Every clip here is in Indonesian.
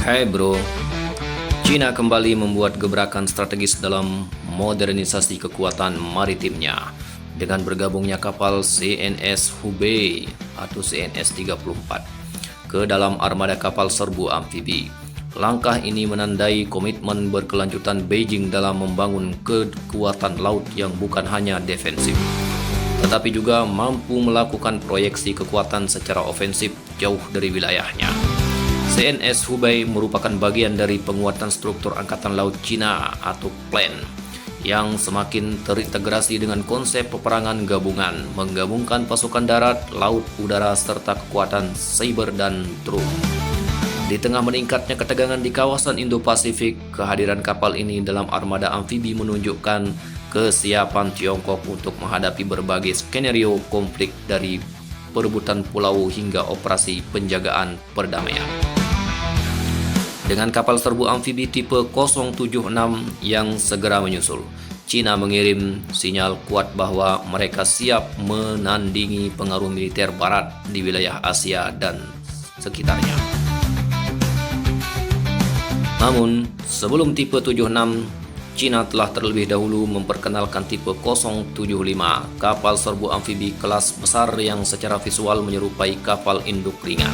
Hai bro, China kembali membuat gebrakan strategis dalam modernisasi kekuatan maritimnya dengan bergabungnya kapal CNS Hubei atau CNS 34 ke dalam armada kapal serbu amfibi. Langkah ini menandai komitmen berkelanjutan Beijing dalam membangun kekuatan laut yang bukan hanya defensif, tetapi juga mampu melakukan proyeksi kekuatan secara ofensif jauh dari wilayahnya. CNS Hubei merupakan bagian dari penguatan struktur Angkatan Laut Cina atau PLAN yang semakin terintegrasi dengan konsep peperangan gabungan, menggabungkan pasukan darat, laut, udara, serta kekuatan cyber dan drone. Di tengah meningkatnya ketegangan di kawasan Indo-Pasifik, kehadiran kapal ini dalam armada amfibi menunjukkan kesiapan Tiongkok untuk menghadapi berbagai skenario konflik dari perebutan pulau hingga operasi penjagaan perdamaian. Dengan kapal serbu amfibi tipe 076 yang segera menyusul, China mengirim sinyal kuat bahwa mereka siap menandingi pengaruh militer barat di wilayah Asia dan sekitarnya. Namun, sebelum tipe 76, China telah terlebih dahulu memperkenalkan tipe 075, kapal serbu amfibi kelas besar yang secara visual menyerupai kapal induk ringan.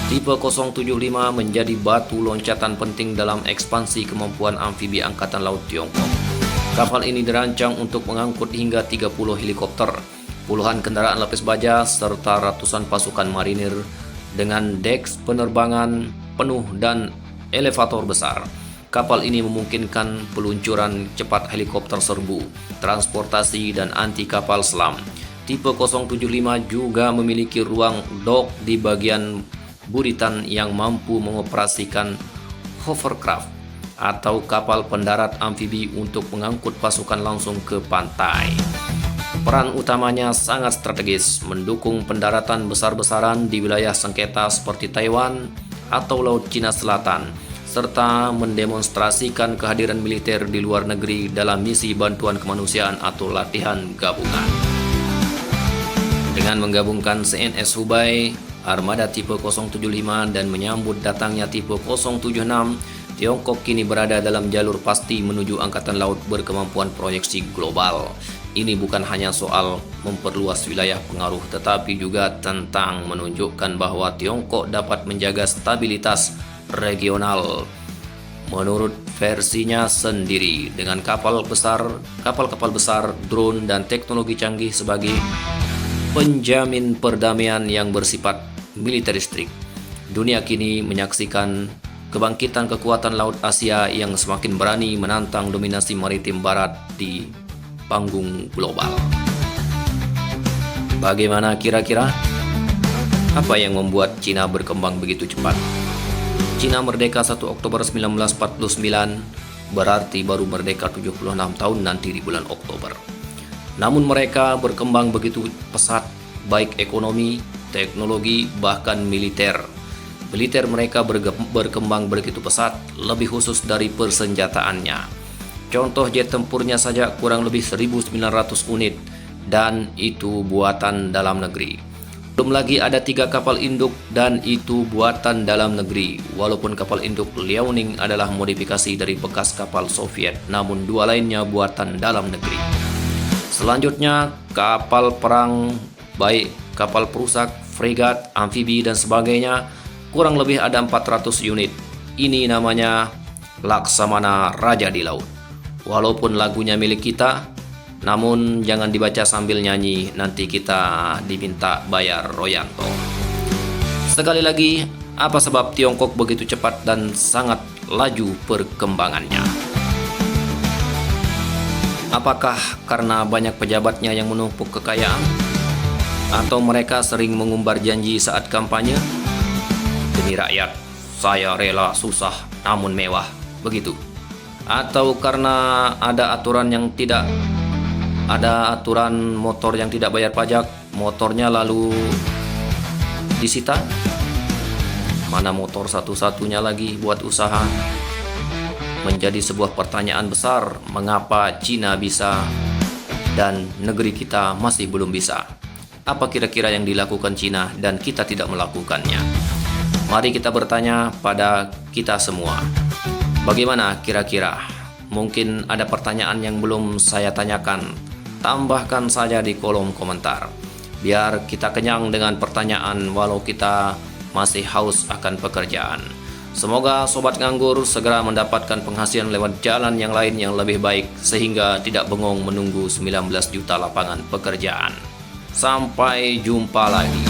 Tipe 075 menjadi batu loncatan penting dalam ekspansi kemampuan amfibi Angkatan Laut Tiongkok. Kapal ini dirancang untuk mengangkut hingga 30 helikopter, puluhan kendaraan lapis baja, serta ratusan pasukan marinir dengan deks penerbangan penuh dan elevator besar. Kapal ini memungkinkan peluncuran cepat helikopter serbu, transportasi, dan anti kapal selam. Tipe 075 juga memiliki ruang dok di bagian buritan yang mampu mengoperasikan hovercraft atau kapal pendarat amfibi untuk mengangkut pasukan langsung ke pantai. Peran utamanya sangat strategis, mendukung pendaratan besar-besaran di wilayah sengketa seperti Taiwan atau Laut Cina Selatan, serta mendemonstrasikan kehadiran militer di luar negeri dalam misi bantuan kemanusiaan atau latihan gabungan. Dengan menggabungkan CNS Hubei, armada tipe 075 dan menyambut datangnya tipe 076, Tiongkok kini berada dalam jalur pasti menuju angkatan laut berkemampuan proyeksi global. Ini bukan hanya soal memperluas wilayah pengaruh, tetapi juga tentang menunjukkan bahwa Tiongkok dapat menjaga stabilitas regional menurut versinya sendiri dengan kapal-kapal besar, drone, dan teknologi canggih sebagai penjamin perdamaian yang bersifat militeristik. Dunia kini menyaksikan kebangkitan kekuatan laut Asia yang semakin berani menantang dominasi maritim barat di panggung global. Bagaimana kira-kira? Apa yang membuat Cina berkembang begitu cepat? Cina merdeka 1 Oktober 1949, berarti baru merdeka 76 tahun nanti di bulan Oktober. Namun mereka berkembang begitu pesat, baik ekonomi, teknologi, bahkan militer. Militer mereka berkembang begitu pesat, lebih khusus dari persenjataannya. Contoh jet tempurnya saja kurang lebih 1.900 unit, dan itu buatan dalam negeri. Belum lagi ada 3 kapal induk, dan itu buatan dalam negeri. Walaupun kapal induk Liaoning adalah modifikasi dari bekas kapal Soviet, namun 2 lainnya buatan dalam negeri. Selanjutnya, kapal perang, baik kapal perusak, fregat, amfibi, dan sebagainya, kurang lebih ada 400 unit. Ini namanya Laksamana Raja di Laut. Walaupun lagunya milik kita, namun jangan dibaca sambil nyanyi, nanti kita diminta bayar royanto. Sekali lagi, apa sebab Tiongkok begitu cepat dan sangat laju perkembangannya? Apakah karena banyak pejabatnya yang menumpuk kekayaan? Atau mereka sering mengumbar janji saat kampanye? Demi rakyat, saya rela susah namun mewah, begitu. Atau karena ada aturan motor yang tidak bayar pajak, motornya lalu disita? Mana motor satu-satunya lagi buat usaha? Menjadi sebuah pertanyaan besar, mengapa Cina bisa dan negeri kita masih belum bisa? Apa kira-kira yang dilakukan Cina dan kita tidak melakukannya? Mari kita bertanya pada kita semua. Bagaimana kira-kira? Mungkin ada pertanyaan yang belum saya tanyakan. Tambahkan saja di kolom komentar. Biar kita kenyang dengan pertanyaan walau kita masih haus akan pekerjaan. Semoga sobat nganggur segera mendapatkan penghasilan lewat jalan yang lain yang lebih baik sehingga tidak bengong menunggu 19 juta lapangan pekerjaan. Sampai jumpa lagi.